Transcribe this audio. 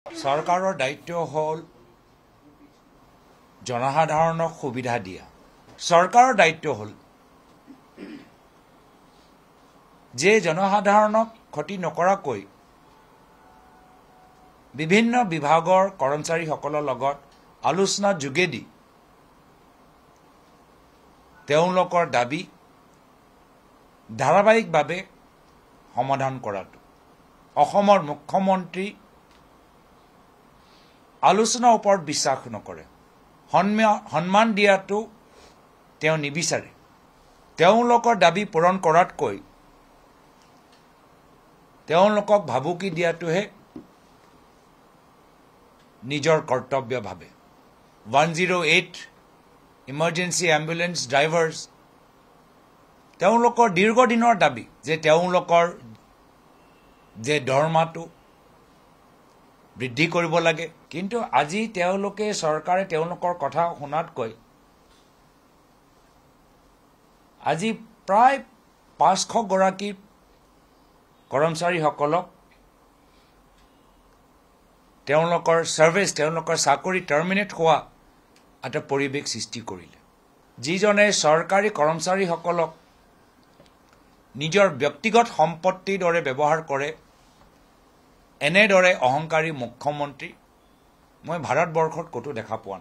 চৰকাৰৰ দায়িত্ব হ'ল জনসাধাৰণক সুবিধা দিয়া। চৰকাৰৰ দায়িত্ব হ'ল যে জনসাধাৰণক ক্ষতি নকৰাকৈ বিভিন্ন বিভাগৰ কৰ্মচাৰীসকলৰ লগত আলোচনাৰ যোগেদি তেওঁলোকৰ দাবী ধাৰাবাহিকভাৱে সমাধান কৰাটো। অসমৰ মুখ্যমন্ত্ৰী আলোচনাৰ ওপৰত বিশ্বাস নকৰে, সন্মান দিয়াটো তেওঁ নিবিচাৰে। তেওঁলোকৰ দাবী পূৰণ কৰাতকৈ তেওঁলোকক ভাবুকি দিয়াটোহে নিজৰ কৰ্তব্য ভাবে। 108 ইমাৰ্জেঞ্চি এম্বুলেন্স ড্ৰাইভাৰ্ছ তেওঁলোকৰ দীৰ্ঘদিনৰ দাবী যে তেওঁলোকৰ যে দৰমহাটো বৃদ্ধি কৰিব লাগে, কিন্তু আজি তেওঁলোকে চৰকাৰে তেওঁলোকৰ কথা শুনাতকৈ আজি প্ৰায় 500 গৰাকী কৰ্মচাৰীসকলক তেওঁলোকৰ সাৰ্ভিস তেওঁলোকৰ চাকৰি টাৰ্মিনেট হোৱা এটা পৰিৱেশ সৃষ্টি কৰিলে, যিজনে চৰকাৰী কৰ্মচাৰীসকলক নিজৰ ব্যক্তিগত সম্পত্তিৰ দৰে ব্যৱহাৰ কৰে। এনেদৰে অহংকাৰী মুখ্যমন্ত্ৰী মই ভাৰতবৰ্ষত ক'তো দেখা পোৱা নাই।